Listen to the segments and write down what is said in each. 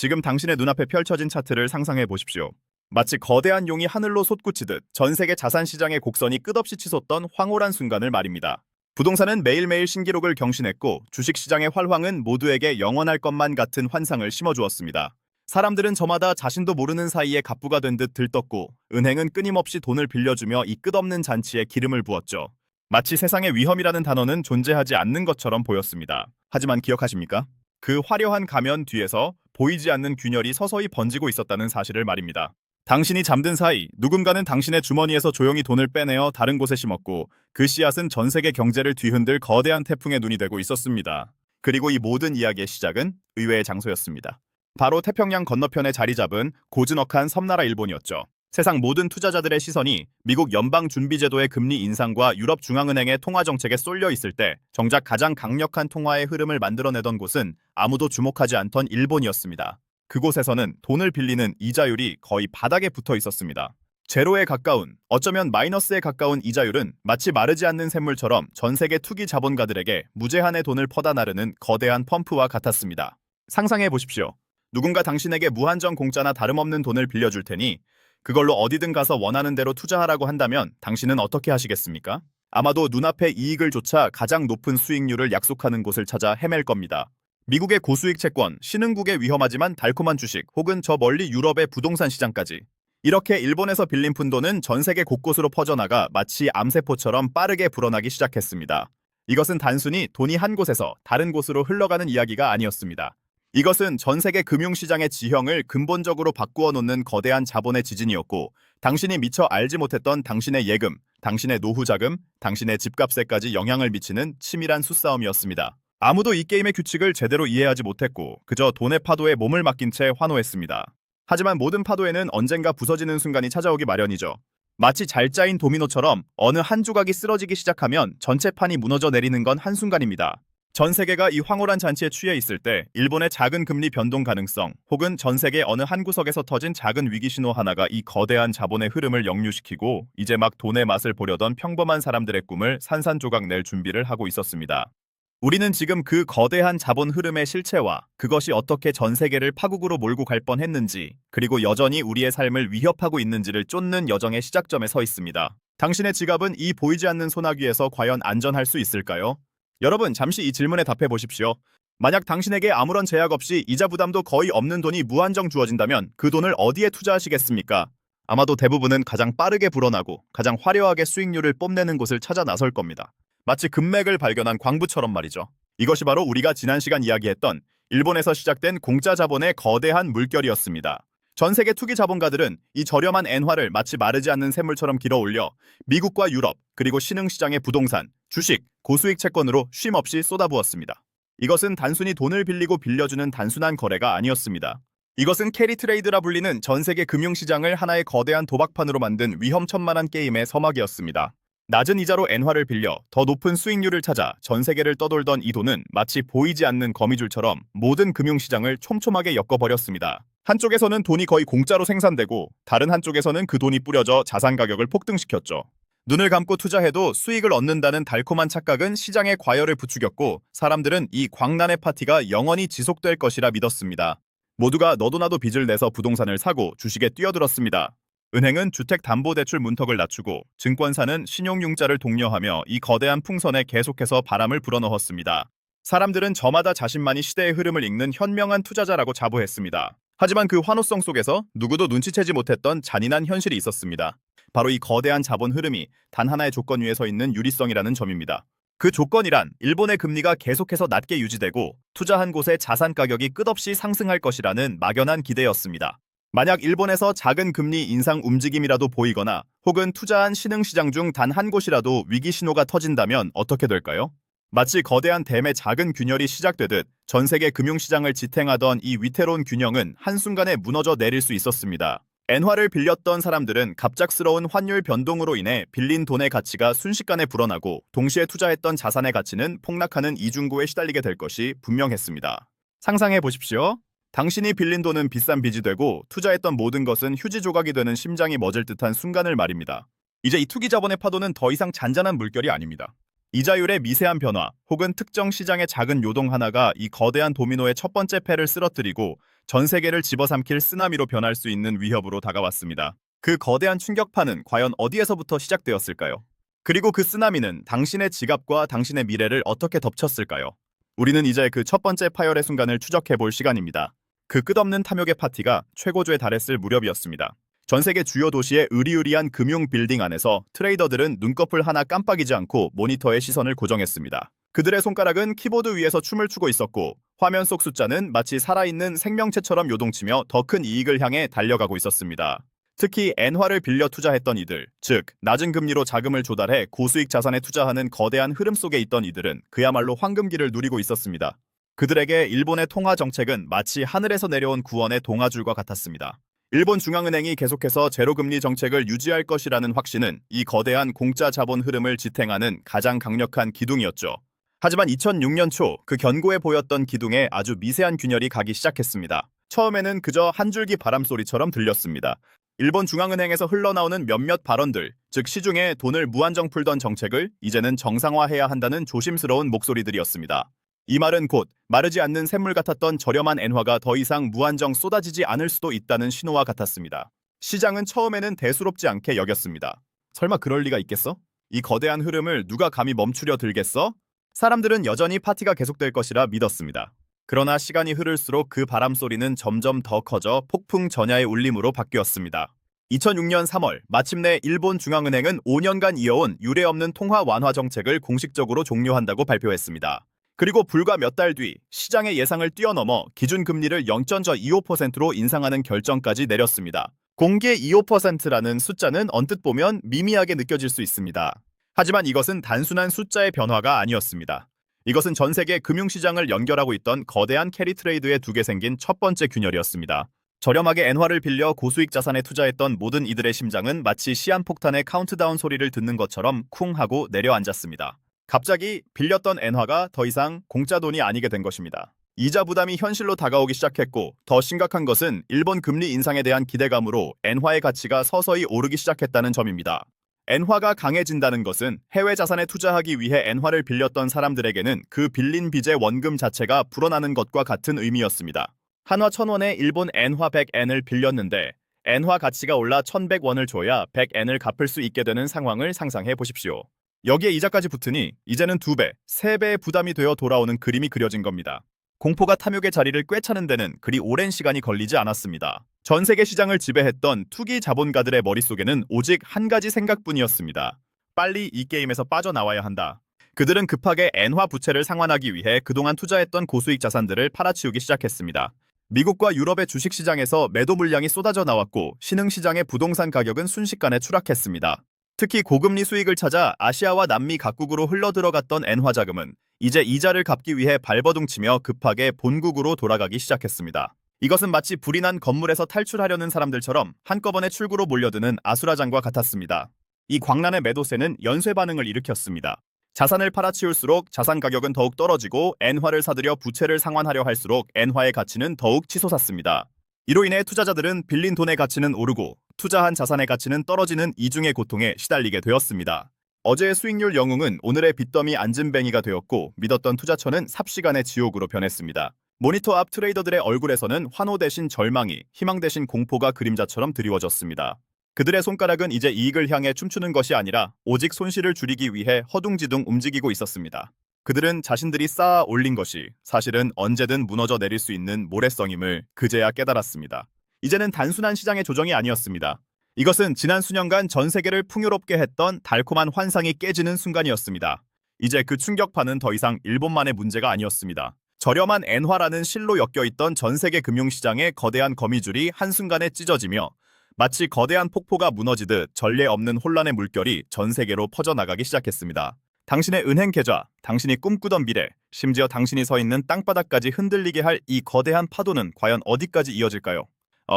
지금 당신의 눈앞에 펼쳐진 차트를 상상해 보십시오. 마치 거대한 용이 하늘로 솟구치듯 전 세계 자산 시장의 곡선이 끝없이 치솟던 황홀한 순간을 말입니다. 부동산은 매일매일 신기록을 경신했고 주식 시장의 활황은 모두에게 영원할 것만 같은 환상을 심어주었습니다. 사람들은 저마다 자신도 모르는 사이에 갑부가 된 듯 들떴고 은행은 끊임없이 돈을 빌려주며 이 끝없는 잔치에 기름을 부었죠. 마치 세상에 위험이라는 단어는 존재하지 않는 것처럼 보였습니다. 하지만 기억하십니까? 그 화려한 가면 뒤에서 보이지 않는 균열이 서서히 번지고 있었다는 사실을 말입니다. 당신이 잠든 사이 누군가는 당신의 주머니에서 조용히 돈을 빼내어 다른 곳에 심었고 그 씨앗은 전 세계 경제를 뒤흔들 거대한 태풍의 눈이 되고 있었습니다. 그리고 이 모든 이야기의 시작은 의외의 장소였습니다. 바로 태평양 건너편에 자리 잡은 고즈넉한 섬나라 일본이었죠. 세상 모든 투자자들의 시선이 미국 연방준비제도의 금리 인상과 유럽중앙은행의 통화정책에 쏠려 있을 때 정작 가장 강력한 통화의 흐름을 만들어내던 곳은 아무도 주목하지 않던 일본이었습니다. 그곳에서는 돈을 빌리는 이자율이 거의 바닥에 붙어 있었습니다. 제로에 가까운, 어쩌면 마이너스에 가까운 이자율은 마치 마르지 않는 샘물처럼 전 세계 투기 자본가들에게 무제한의 돈을 퍼다 나르는 거대한 펌프와 같았습니다. 상상해 보십시오. 누군가 당신에게 무한정 공짜나 다름없는 돈을 빌려줄 테니 그걸로 어디든 가서 원하는 대로 투자하라고 한다면 당신은 어떻게 하시겠습니까? 아마도 눈앞의 이익을 쫓아 가장 높은 수익률을 약속하는 곳을 찾아 헤맬 겁니다. 미국의 고수익 채권, 신흥국의 위험하지만 달콤한 주식, 혹은 저 멀리 유럽의 부동산 시장까지. 이렇게 일본에서 빌린 푼돈은 전 세계 곳곳으로 퍼져나가 마치 암세포처럼 빠르게 불어나기 시작했습니다. 이것은 단순히 돈이 한 곳에서 다른 곳으로 흘러가는 이야기가 아니었습니다. 이것은 전 세계 금융시장의 지형을 근본적으로 바꾸어 놓는 거대한 자본의 지진이었고 당신이 미처 알지 못했던 당신의 예금, 당신의 노후자금, 당신의 집값에까지 영향을 미치는 치밀한 수싸움이었습니다. 아무도 이 게임의 규칙을 제대로 이해하지 못했고 그저 돈의 파도에 몸을 맡긴 채 환호했습니다. 하지만 모든 파도에는 언젠가 부서지는 순간이 찾아오기 마련이죠. 마치 잘 짜인 도미노처럼 어느 한 조각이 쓰러지기 시작하면 전체 판이 무너져 내리는 건 한순간입니다. 전 세계가 이 황홀한 잔치에 취해 있을 때 일본의 작은 금리 변동 가능성 혹은 전 세계 어느 한 구석에서 터진 작은 위기 신호 하나가 이 거대한 자본의 흐름을 역류시키고 이제 막 돈의 맛을 보려던 평범한 사람들의 꿈을 산산조각 낼 준비를 하고 있었습니다. 우리는 지금 그 거대한 자본 흐름의 실체와 그것이 어떻게 전 세계를 파국으로 몰고 갈 뻔했는지 그리고 여전히 우리의 삶을 위협하고 있는지를 쫓는 여정의 시작점에 서 있습니다. 당신의 지갑은 이 보이지 않는 소나기에서 과연 안전할 수 있을까요? 여러분, 잠시 이 질문에 답해 보십시오. 만약 당신에게 아무런 제약 없이 이자 부담도 거의 없는 돈이 무한정 주어진다면 그 돈을 어디에 투자하시겠습니까? 아마도 대부분은 가장 빠르게 불어나고 가장 화려하게 수익률을 뽐내는 곳을 찾아 나설 겁니다. 마치 금맥을 발견한 광부처럼 말이죠. 이것이 바로 우리가 지난 시간 이야기했던 일본에서 시작된 공짜 자본의 거대한 물결이었습니다. 전 세계 투기 자본가들은 이 저렴한 엔화를 마치 마르지 않는 샘물처럼 길어올려 미국과 유럽, 그리고 신흥시장의 부동산, 주식, 고수익 채권으로 쉼없이 쏟아부었습니다. 이것은 단순히 돈을 빌리고 빌려주는 단순한 거래가 아니었습니다. 이것은 캐리 트레이드라 불리는 전 세계 금융시장을 하나의 거대한 도박판으로 만든 위험천만한 게임의 서막이었습니다. 낮은 이자로 엔화를 빌려 더 높은 수익률을 찾아 전 세계를 떠돌던 이 돈은 마치 보이지 않는 거미줄처럼 모든 금융시장을 촘촘하게 엮어버렸습니다. 한쪽에서는 돈이 거의 공짜로 생산되고 다른 한쪽에서는 그 돈이 뿌려져 자산 가격을 폭등시켰죠. 눈을 감고 투자해도 수익을 얻는다는 달콤한 착각은 시장의 과열을 부추겼고 사람들은 이 광란의 파티가 영원히 지속될 것이라 믿었습니다. 모두가 너도 나도 빚을 내서 부동산을 사고 주식에 뛰어들었습니다. 은행은 주택담보대출 문턱을 낮추고 증권사는 신용융자를 독려하며 이 거대한 풍선에 계속해서 바람을 불어넣었습니다. 사람들은 저마다 자신만이 시대의 흐름을 읽는 현명한 투자자라고 자부했습니다. 하지만 그 환호성 속에서 누구도 눈치채지 못했던 잔인한 현실이 있었습니다. 바로 이 거대한 자본 흐름이 단 하나의 조건 위에 서 있는 유리성이라는 점입니다. 그 조건이란 일본의 금리가 계속해서 낮게 유지되고 투자한 곳의 자산 가격이 끝없이 상승할 것이라는 막연한 기대였습니다. 만약 일본에서 작은 금리 인상 움직임이라도 보이거나 혹은 투자한 신흥시장 중 단 한 곳이라도 위기 신호가 터진다면 어떻게 될까요? 마치 거대한 댐의 작은 균열이 시작되듯 전 세계 금융시장을 지탱하던 이 위태로운 균형은 한순간에 무너져 내릴 수 있었습니다. 엔화를 빌렸던 사람들은 갑작스러운 환율 변동으로 인해 빌린 돈의 가치가 순식간에 불어나고 동시에 투자했던 자산의 가치는 폭락하는 이중고에 시달리게 될 것이 분명했습니다. 상상해 보십시오. 당신이 빌린 돈은 비싼 빚이 되고 투자했던 모든 것은 휴지 조각이 되는 심장이 멎을 듯한 순간을 말입니다. 이제 이 투기 자본의 파도는 더 이상 잔잔한 물결이 아닙니다. 이자율의 미세한 변화 혹은 특정 시장의 작은 요동 하나가 이 거대한 도미노의 첫 번째 패를 쓰러뜨리고 전 세계를 집어삼킬 쓰나미로 변할 수 있는 위협으로 다가왔습니다. 그 거대한 충격파는 과연 어디에서부터 시작되었을까요? 그리고 그 쓰나미는 당신의 지갑과 당신의 미래를 어떻게 덮쳤을까요? 우리는 이제 그 첫 번째 파열의 순간을 추적해 볼 시간입니다. 그 끝없는 탐욕의 파티가 최고조에 달했을 무렵이었습니다. 전 세계 주요 도시의 으리으리한 금융 빌딩 안에서 트레이더들은 눈꺼풀 하나 깜빡이지 않고 모니터에 시선을 고정했습니다. 그들의 손가락은 키보드 위에서 춤을 추고 있었고 화면 속 숫자는 마치 살아있는 생명체처럼 요동치며 더 큰 이익을 향해 달려가고 있었습니다. 특히 엔화를 빌려 투자했던 이들, 즉 낮은 금리로 자금을 조달해 고수익 자산에 투자하는 거대한 흐름 속에 있던 이들은 그야말로 황금기를 누리고 있었습니다. 그들에게 일본의 통화 정책은 마치 하늘에서 내려온 구원의 동아줄과 같았습니다. 일본 중앙은행이 계속해서 제로금리 정책을 유지할 것이라는 확신은 이 거대한 공짜 자본 흐름을 지탱하는 가장 강력한 기둥이었죠. 하지만 2006년 초 그 견고해 보였던 기둥에 아주 미세한 균열이 가기 시작했습니다. 처음에는 그저 한 줄기 바람소리처럼 들렸습니다. 일본 중앙은행에서 흘러나오는 몇몇 발언들, 즉 시중에 돈을 무한정 풀던 정책을 이제는 정상화해야 한다는 조심스러운 목소리들이었습니다. 이 말은 곧 마르지 않는 샘물 같았던 저렴한 엔화가 더 이상 무한정 쏟아지지 않을 수도 있다는 신호와 같았습니다. 시장은 처음에는 대수롭지 않게 여겼습니다. 설마 그럴 리가 있겠어? 이 거대한 흐름을 누가 감히 멈추려 들겠어? 사람들은 여전히 파티가 계속될 것이라 믿었습니다. 그러나 시간이 흐를수록 그 바람소리는 점점 더 커져 폭풍 전야의 울림으로 바뀌었습니다. 2006년 3월 마침내 일본 중앙은행은 5년간 이어온 유례없는 통화 완화 정책을 공식적으로 종료한다고 발표했습니다. 그리고 불과 몇 달 뒤 시장의 예상을 뛰어넘어 기준금리를 0.25%로 인상하는 결정까지 내렸습니다. 공개 25%라는 숫자는 언뜻 보면 미미하게 느껴질 수 있습니다. 하지만 이것은 단순한 숫자의 변화가 아니었습니다. 이것은 전 세계 금융시장을 연결하고 있던 거대한 캐리 트레이드의 두개 생긴 첫 번째 균열이었습니다. 저렴하게 엔화를 빌려 고수익 자산에 투자했던 모든 이들의 심장은 마치 시한폭탄의 카운트다운 소리를 듣는 것처럼 쿵 하고 내려앉았습니다. 갑자기 빌렸던 엔화가 더 이상 공짜 돈이 아니게 된 것입니다. 이자 부담이 현실로 다가오기 시작했고 더 심각한 것은 일본 금리 인상에 대한 기대감으로 엔화의 가치가 서서히 오르기 시작했다는 점입니다. 엔화가 강해진다는 것은 해외 자산에 투자하기 위해 엔화를 빌렸던 사람들에게는 그 빌린 빚의 원금 자체가 불어나는 것과 같은 의미였습니다. 한화 1000원에 일본 엔화 100엔을 빌렸는데 엔화 가치가 올라 1100원을 줘야 100엔을 갚을 수 있게 되는 상황을 상상해 보십시오. 여기에 이자까지 붙으니 이제는 2배, 3배의 부담이 되어 돌아오는 그림이 그려진 겁니다. 공포가 탐욕의 자리를 꿰차는 데는 그리 오랜 시간이 걸리지 않았습니다. 전 세계 시장을 지배했던 투기 자본가들의 머릿속에는 오직 한 가지 생각뿐이었습니다. 빨리 이 게임에서 빠져나와야 한다. 그들은 급하게 엔화 부채를 상환하기 위해 그동안 투자했던 고수익 자산들을 팔아치우기 시작했습니다. 미국과 유럽의 주식시장에서 매도 물량이 쏟아져 나왔고 신흥시장의 부동산 가격은 순식간에 추락했습니다. 특히 고금리 수익을 찾아 아시아와 남미 각국으로 흘러들어갔던 엔화 자금은 이제 이자를 갚기 위해 발버둥치며 급하게 본국으로 돌아가기 시작했습니다. 이것은 마치 불이 난 건물에서 탈출하려는 사람들처럼 한꺼번에 출구로 몰려드는 아수라장과 같았습니다. 이 광란의 매도세는 연쇄 반응을 일으켰습니다. 자산을 팔아치울수록 자산 가격은 더욱 떨어지고 엔화를 사들여 부채를 상환하려 할수록 엔화의 가치는 더욱 치솟았습니다. 이로 인해 투자자들은 빌린 돈의 가치는 오르고 투자한 자산의 가치는 떨어지는 이중의 고통에 시달리게 되었습니다. 어제의 수익률 영웅은 오늘의 빚더미 안진뱅이가 되었고 믿었던 투자처는 삽시간의 지옥으로 변했습니다. 모니터 앞 트레이더들의 얼굴에서는 환호 대신 절망이, 희망 대신 공포가 그림자처럼 드리워졌습니다. 그들의 손가락은 이제 이익을 향해 춤추는 것이 아니라 오직 손실을 줄이기 위해 허둥지둥 움직이고 있었습니다. 그들은 자신들이 쌓아 올린 것이 사실은 언제든 무너져 내릴 수 있는 모래성임을 그제야 깨달았습니다. 이제는 단순한 시장의 조정이 아니었습니다. 이것은 지난 수년간 전 세계를 풍요롭게 했던 달콤한 환상이 깨지는 순간이었습니다. 이제 그 충격파는 더 이상 일본만의 문제가 아니었습니다. 저렴한 엔화라는 실로 엮여있던 전 세계 금융시장의 거대한 거미줄이 한순간에 찢어지며 마치 거대한 폭포가 무너지듯 전례 없는 혼란의 물결이 전 세계로 퍼져나가기 시작했습니다. 당신의 은행 계좌, 당신이 꿈꾸던 미래, 심지어 당신이 서 있는 땅바닥까지 흔들리게 할 이 거대한 파도는 과연 어디까지 이어질까요?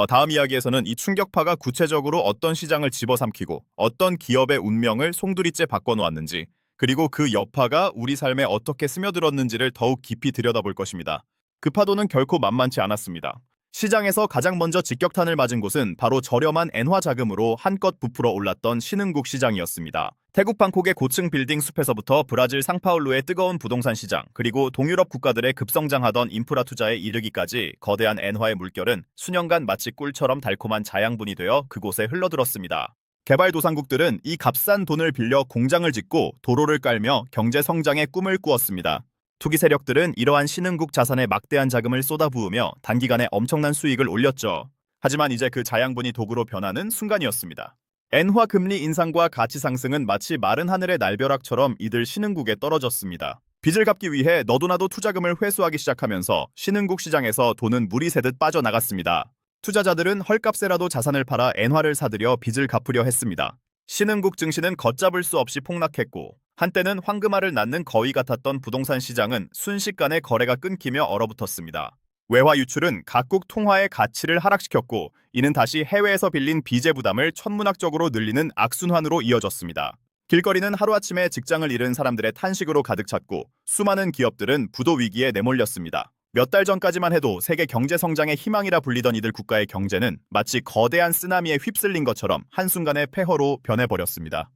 다음 이야기에서는 이 충격파가 구체적으로 어떤 시장을 집어삼키고 어떤 기업의 운명을 송두리째 바꿔놓았는지 그리고 그 여파가 우리 삶에 어떻게 스며들었는지를 더욱 깊이 들여다볼 것입니다. 그 파도는 결코 만만치 않았습니다. 시장에서 가장 먼저 직격탄을 맞은 곳은 바로 저렴한 엔화 자금으로 한껏 부풀어 올랐던 신흥국 시장이었습니다. 태국 방콕의 고층 빌딩 숲에서부터 브라질 상파울루의 뜨거운 부동산 시장, 그리고 동유럽 국가들의 급성장하던 인프라 투자에 이르기까지 거대한 엔화의 물결은 수년간 마치 꿀처럼 달콤한 자양분이 되어 그곳에 흘러들었습니다. 개발도상국들은 이 값싼 돈을 빌려 공장을 짓고 도로를 깔며 경제 성장의 꿈을 꾸었습니다. 투기 세력들은 이러한 신흥국 자산에 막대한 자금을 쏟아부으며 단기간에 엄청난 수익을 올렸죠. 하지만 이제 그 자양분이 도구로 변하는 순간이었습니다. 엔화 금리 인상과 가치 상승은 마치 마른 하늘의 날벼락처럼 이들 신흥국에 떨어졌습니다. 빚을 갚기 위해 너도나도 투자금을 회수하기 시작하면서 신흥국 시장에서 돈은 물이 새듯 빠져나갔습니다. 투자자들은 헐값에라도 자산을 팔아 엔화를 사들여 빚을 갚으려 했습니다. 신흥국 증시는 걷잡을 수 없이 폭락했고, 한때는 황금알을 낳는 거위 같았던 부동산 시장은 순식간에 거래가 끊기며 얼어붙었습니다. 외화 유출은 각국 통화의 가치를 하락시켰고, 이는 다시 해외에서 빌린 비재 부담을 천문학적으로 늘리는 악순환으로 이어졌습니다. 길거리는 하루아침에 직장을 잃은 사람들의 탄식으로 가득 찼고, 수많은 기업들은 부도 위기에 내몰렸습니다. 몇 달 전까지만 해도 세계 경제 성장의 희망이라 불리던 이들 국가의 경제는 마치 거대한 쓰나미에 휩쓸린 것처럼 한순간에 폐허로 변해버렸습니다.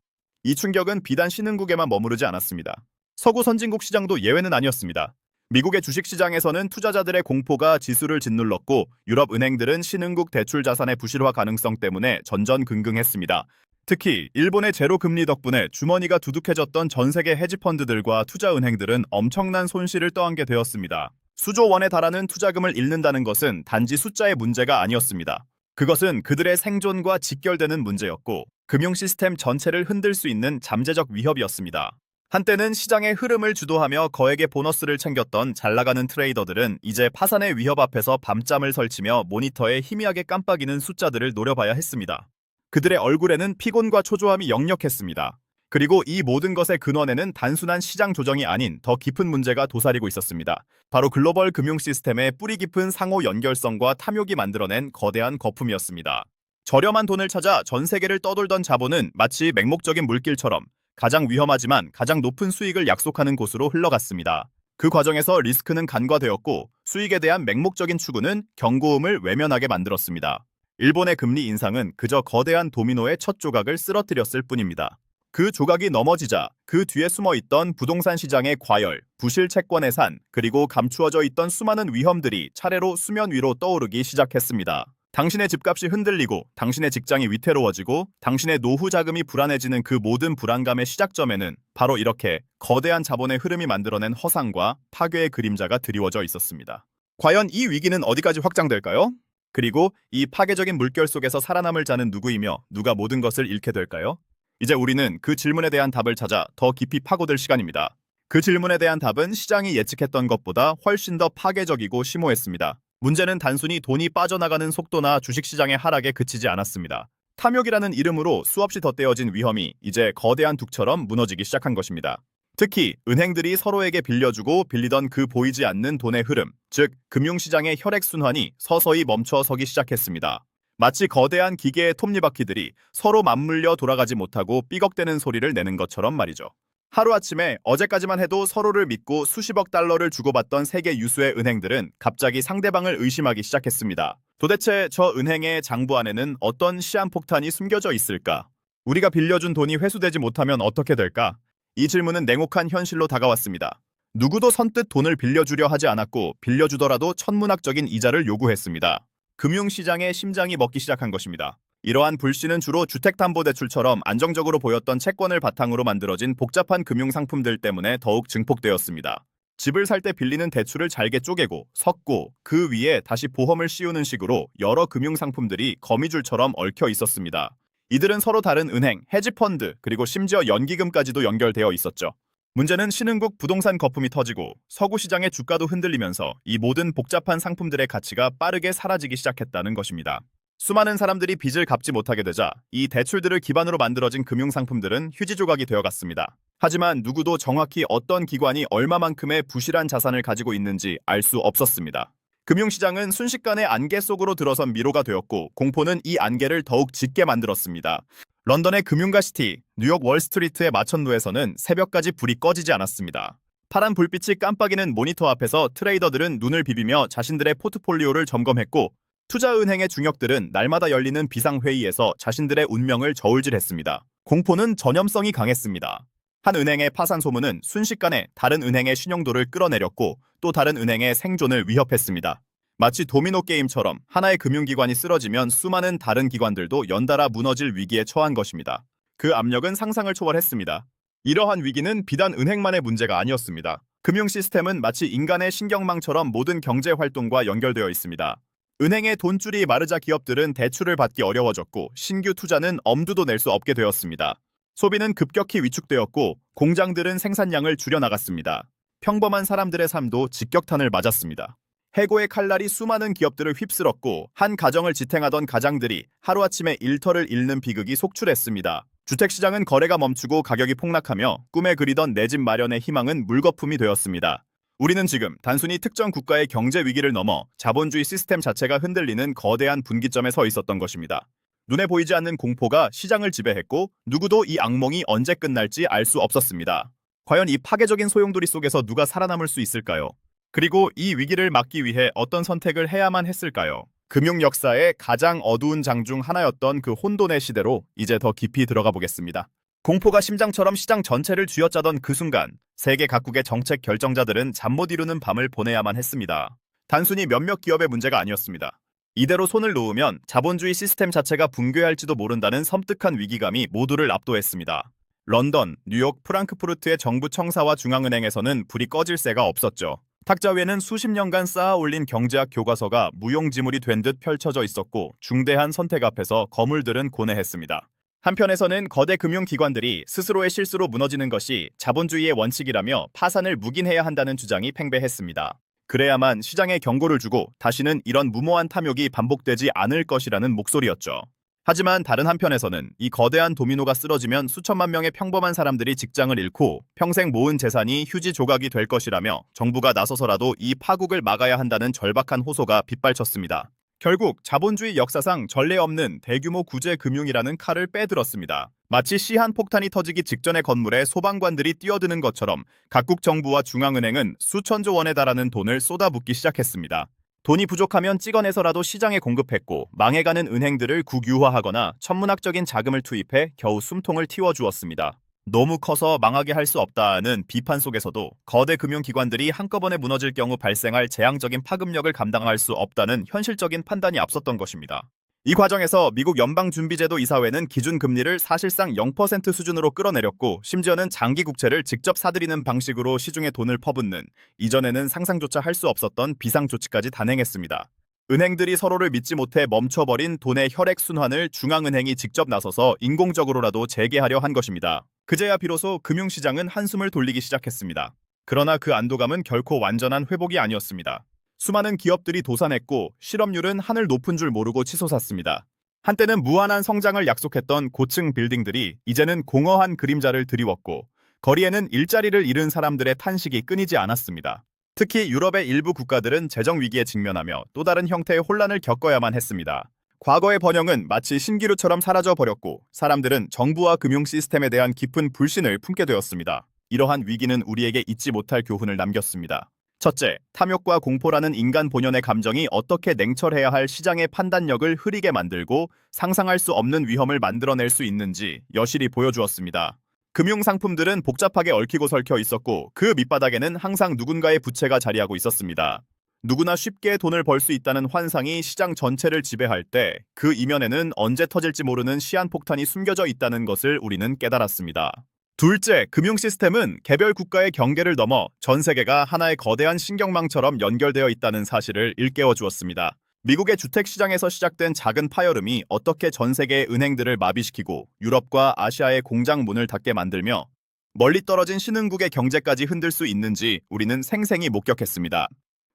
이 충격은 비단 신흥국에만 머무르지 않았습니다. 서구 선진국 시장도 예외는 아니었습니다. 미국의 주식시장에서는 투자자들의 공포가 지수를 짓눌렀고, 유럽 은행들은 신흥국 대출 자산의 부실화 가능성 때문에 전전긍긍했습니다. 특히 일본의 제로 금리 덕분에 주머니가 두둑해졌던 전 세계 헤지펀드들과 투자은행들은 엄청난 손실을 떠안게 되었습니다. 수조 원에 달하는 투자금을 잃는다는 것은 단지 숫자의 문제가 아니었습니다. 그것은 그들의 생존과 직결되는 문제였고, 금융 시스템 전체를 흔들 수 있는 잠재적 위협이었습니다. 한때는 시장의 흐름을 주도하며 거액의 보너스를 챙겼던 잘나가는 트레이더들은 이제 파산의 위협 앞에서 밤잠을 설치며 모니터에 희미하게 깜빡이는 숫자들을 노려봐야 했습니다. 그들의 얼굴에는 피곤과 초조함이 역력했습니다. 그리고 이 모든 것의 근원에는 단순한 시장 조정이 아닌 더 깊은 문제가 도사리고 있었습니다. 바로 글로벌 금융 시스템의 뿌리 깊은 상호 연결성과 탐욕이 만들어낸 거대한 거품이었습니다. 저렴한 돈을 찾아 전 세계를 떠돌던 자본은 마치 맹목적인 물길처럼 가장 위험하지만 가장 높은 수익을 약속하는 곳으로 흘러갔습니다. 그 과정에서 리스크는 간과되었고, 수익에 대한 맹목적인 추구는 경고음을 외면하게 만들었습니다. 일본의 금리 인상은 그저 거대한 도미노의 첫 조각을 쓰러뜨렸을 뿐입니다. 그 조각이 넘어지자 그 뒤에 숨어있던 부동산 시장의 과열, 부실 채권의 산, 그리고 감추어져 있던 수많은 위험들이 차례로 수면 위로 떠오르기 시작했습니다. 당신의 집값이 흔들리고, 당신의 직장이 위태로워지고, 당신의 노후 자금이 불안해지는 그 모든 불안감의 시작점에는 바로 이렇게 거대한 자본의 흐름이 만들어낸 허상과 파괴의 그림자가 드리워져 있었습니다. 과연 이 위기는 어디까지 확장될까요? 그리고 이 파괴적인 물결 속에서 살아남을 자는 누구이며 누가 모든 것을 잃게 될까요? 이제 우리는 그 질문에 대한 답을 찾아 더 깊이 파고들 시간입니다. 그 질문에 대한 답은 시장이 예측했던 것보다 훨씬 더 파괴적이고 심오했습니다. 문제는 단순히 돈이 빠져나가는 속도나 주식시장의 하락에 그치지 않았습니다. 탐욕이라는 이름으로 수없이 덧대어진 위험이 이제 거대한 둑처럼 무너지기 시작한 것입니다. 특히 은행들이 서로에게 빌려주고 빌리던 그 보이지 않는 돈의 흐름, 즉 금융시장의 혈액순환이 서서히 멈춰서기 시작했습니다. 마치 거대한 기계의 톱니바퀴들이 서로 맞물려 돌아가지 못하고 삐걱대는 소리를 내는 것처럼 말이죠. 하루아침에 어제까지만 해도 서로를 믿고 수십억 달러를 주고받던 세계 유수의 은행들은 갑자기 상대방을 의심하기 시작했습니다. 도대체 저 은행의 장부 안에는 어떤 시한폭탄이 숨겨져 있을까? 우리가 빌려준 돈이 회수되지 못하면 어떻게 될까? 이 질문은 냉혹한 현실로 다가왔습니다. 누구도 선뜻 돈을 빌려주려 하지 않았고, 빌려주더라도 천문학적인 이자를 요구했습니다. 금융시장의 심장이 먹기 시작한 것입니다. 이러한 불씨는 주로 주택담보대출처럼 안정적으로 보였던 채권을 바탕으로 만들어진 복잡한 금융상품들 때문에 더욱 증폭되었습니다. 집을 살 때 빌리는 대출을 잘게 쪼개고 섞고 그 위에 다시 보험을 씌우는 식으로 여러 금융상품들이 거미줄처럼 얽혀 있었습니다. 이들은 서로 다른 은행, 헤지펀드, 그리고 심지어 연기금까지도 연결되어 있었죠. 문제는 신흥국 부동산 거품이 터지고 서구 시장의 주가도 흔들리면서 이 모든 복잡한 상품들의 가치가 빠르게 사라지기 시작했다는 것입니다. 수많은 사람들이 빚을 갚지 못하게 되자 이 대출들을 기반으로 만들어진 금융상품들은 휴지 조각이 되어갔습니다. 하지만 누구도 정확히 어떤 기관이 얼마만큼의 부실한 자산을 가지고 있는지 알 수 없었습니다. 금융시장은 순식간에 안개 속으로 들어선 미로가 되었고, 공포는 이 안개를 더욱 짙게 만들었습니다. 런던의 금융가시티, 뉴욕 월스트리트의 마천루에서는 새벽까지 불이 꺼지지 않았습니다. 파란 불빛이 깜빡이는 모니터 앞에서 트레이더들은 눈을 비비며 자신들의 포트폴리오를 점검했고, 투자은행의 중역들은 날마다 열리는 비상회의에서 자신들의 운명을 저울질했습니다. 공포는 전염성이 강했습니다. 한 은행의 파산 소문은 순식간에 다른 은행의 신용도를 끌어내렸고 또 다른 은행의 생존을 위협했습니다. 마치 도미노 게임처럼 하나의 금융기관이 쓰러지면 수많은 다른 기관들도 연달아 무너질 위기에 처한 것입니다. 그 압력은 상상을 초월했습니다. 이러한 위기는 비단 은행만의 문제가 아니었습니다. 금융 시스템은 마치 인간의 신경망처럼 모든 경제 활동과 연결되어 있습니다. 은행의 돈줄이 마르자 기업들은 대출을 받기 어려워졌고 신규 투자는 엄두도 낼 수 없게 되었습니다. 소비는 급격히 위축되었고 공장들은 생산량을 줄여나갔습니다. 평범한 사람들의 삶도 직격탄을 맞았습니다. 해고의 칼날이 수많은 기업들을 휩쓸었고 한 가정을 지탱하던 가장들이 하루아침에 일터를 잃는 비극이 속출했습니다. 주택시장은 거래가 멈추고 가격이 폭락하며 꿈에 그리던 내 집 마련의 희망은 물거품이 되었습니다. 우리는 지금 단순히 특정 국가의 경제 위기를 넘어 자본주의 시스템 자체가 흔들리는 거대한 분기점에 서 있었던 것입니다. 눈에 보이지 않는 공포가 시장을 지배했고 누구도 이 악몽이 언제 끝날지 알 수 없었습니다. 과연 이 파괴적인 소용돌이 속에서 누가 살아남을 수 있을까요? 그리고 이 위기를 막기 위해 어떤 선택을 해야만 했을까요? 금융 역사의 가장 어두운 장 중 하나였던 그 혼돈의 시대로 이제 더 깊이 들어가 보겠습니다. 공포가 심장처럼 시장 전체를 쥐어짜던 그 순간 세계 각국의 정책 결정자들은 잠 못 이루는 밤을 보내야만 했습니다. 단순히 몇몇 기업의 문제가 아니었습니다. 이대로 손을 놓으면 자본주의 시스템 자체가 붕괴할지도 모른다는 섬뜩한 위기감이 모두를 압도했습니다. 런던, 뉴욕, 프랑크푸르트의 정부 청사와 중앙은행에서는 불이 꺼질 새가 없었죠. 탁자 위에는 수십 년간 쌓아 올린 경제학 교과서가 무용지물이 된 듯 펼쳐져 있었고 중대한 선택 앞에서 거물들은 고뇌했습니다. 한편에서는 거대 금융기관들이 스스로의 실수로 무너지는 것이 자본주의의 원칙이라며 파산을 묵인해야 한다는 주장이 팽배했습니다. 그래야만 시장에 경고를 주고 다시는 이런 무모한 탐욕이 반복되지 않을 것이라는 목소리였죠. 하지만 다른 한편에서는 이 거대한 도미노가 쓰러지면 수천만 명의 평범한 사람들이 직장을 잃고 평생 모은 재산이 휴지 조각이 될 것이라며 정부가 나서서라도 이 파국을 막아야 한다는 절박한 호소가 빗발쳤습니다. 결국 자본주의 역사상 전례 없는 대규모 구제 금융이라는 칼을 빼들었습니다. 마치 시한폭탄이 터지기 직전의 건물에 소방관들이 뛰어드는 것처럼 각국 정부와 중앙은행은 수천조 원에 달하는 돈을 쏟아붓기 시작했습니다. 돈이 부족하면 찍어내서라도 시장에 공급했고 망해가는 은행들을 국유화하거나 천문학적인 자금을 투입해 겨우 숨통을 틔워주었습니다. 너무 커서 망하게 할 수 없다는 비판 속에서도 거대 금융기관들이 한꺼번에 무너질 경우 발생할 재앙적인 파급력을 감당할 수 없다는 현실적인 판단이 앞섰던 것입니다. 이 과정에서 미국 연방준비제도 이사회는 기준금리를 사실상 0% 수준으로 끌어내렸고 심지어는 장기 국채를 직접 사들이는 방식으로 시중에 돈을 퍼붓는 이전에는 상상조차 할 수 없었던 비상조치까지 단행했습니다. 은행들이 서로를 믿지 못해 멈춰버린 돈의 혈액순환을 중앙은행이 직접 나서서 인공적으로라도 재개하려 한 것입니다. 그제야 비로소 금융시장은 한숨을 돌리기 시작했습니다. 그러나 그 안도감은 결코 완전한 회복이 아니었습니다. 수많은 기업들이 도산했고 실업률은 하늘 높은 줄 모르고 치솟았습니다. 한때는 무한한 성장을 약속했던 고층 빌딩들이 이제는 공허한 그림자를 드리웠고 거리에는 일자리를 잃은 사람들의 탄식이 끊이지 않았습니다. 특히 유럽의 일부 국가들은 재정 위기에 직면하며 또 다른 형태의 혼란을 겪어야만 했습니다. 과거의 번영은 마치 신기루처럼 사라져버렸고 사람들은 정부와 금융 시스템에 대한 깊은 불신을 품게 되었습니다. 이러한 위기는 우리에게 잊지 못할 교훈을 남겼습니다. 첫째, 탐욕과 공포라는 인간 본연의 감정이 어떻게 냉철해야 할 시장의 판단력을 흐리게 만들고 상상할 수 없는 위험을 만들어낼 수 있는지 여실히 보여주었습니다. 금융상품들은 복잡하게 얽히고 설켜 있었고 그 밑바닥에는 항상 누군가의 부채가 자리하고 있었습니다. 누구나 쉽게 돈을 벌 수 있다는 환상이 시장 전체를 지배할 때 그 이면에는 언제 터질지 모르는 시한폭탄이 숨겨져 있다는 것을 우리는 깨달았습니다. 둘째, 금융 시스템은 개별 국가의 경계를 넘어 전 세계가 하나의 거대한 신경망처럼 연결되어 있다는 사실을 일깨워 주었습니다. 미국의 주택시장에서 시작된 작은 파열음이 어떻게 전 세계의 은행들을 마비시키고 유럽과 아시아의 공장 문을 닫게 만들며 멀리 떨어진 신흥국의 경제까지 흔들 수 있는지 우리는 생생히 목격했습니다.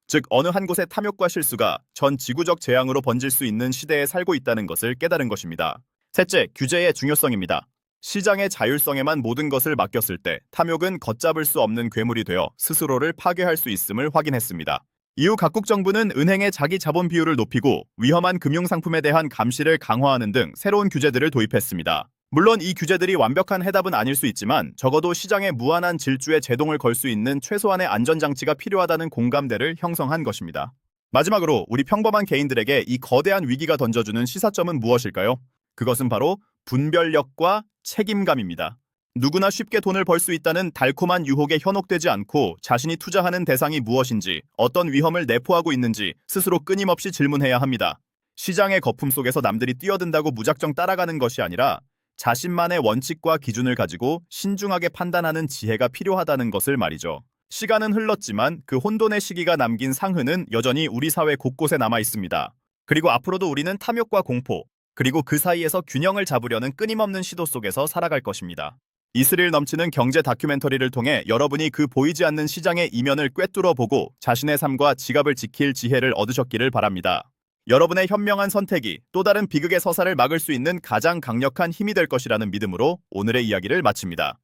즉 어느 한 곳의 탐욕과 실수가 전 지구적 재앙으로 번질 수 있는 시대에 살고 있다는 것을 깨달은 것입니다. 셋째, 규제의 중요성입니다. 시장의 자율성에만 모든 것을 맡겼을 때 탐욕은 걷잡을 수 없는 괴물이 되어 스스로를 파괴할 수 있음을 확인했습니다. 이후 각국 정부는 은행의 자기 자본 비율을 높이고 위험한 금융상품에 대한 감시를 강화하는 등 새로운 규제들을 도입했습니다. 물론 이 규제들이 완벽한 해답은 아닐 수 있지만 적어도 시장에 무한한 질주에 제동을 걸 수 있는 최소한의 안전장치가 필요하다는 공감대를 형성한 것입니다. 마지막으로 우리 평범한 개인들에게 이 거대한 위기가 던져주는 시사점은 무엇일까요? 그것은 바로 분별력과 책임감입니다. 누구나 쉽게 돈을 벌 수 있다는 달콤한 유혹에 현혹되지 않고 자신이 투자하는 대상이 무엇인지, 어떤 위험을 내포하고 있는지 스스로 끊임없이 질문해야 합니다. 시장의 거품 속에서 남들이 뛰어든다고 무작정 따라가는 것이 아니라 자신만의 원칙과 기준을 가지고 신중하게 판단하는 지혜가 필요하다는 것을 말이죠. 시간은 흘렀지만 그 혼돈의 시기가 남긴 상흔은 여전히 우리 사회 곳곳에 남아 있습니다. 그리고 앞으로도 우리는 탐욕과 공포, 그리고 그 사이에서 균형을 잡으려는 끊임없는 시도 속에서 살아갈 것입니다. 이스릴 넘치는 경제 다큐멘터리를 통해 여러분이 그 보이지 않는 시장의 이면을 꿰뚫어 보고 자신의 삶과 지갑을 지킬 지혜를 얻으셨기를 바랍니다. 여러분의 현명한 선택이 또 다른 비극의 서사를 막을 수 있는 가장 강력한 힘이 될 것이라는 믿음으로 오늘의 이야기를 마칩니다.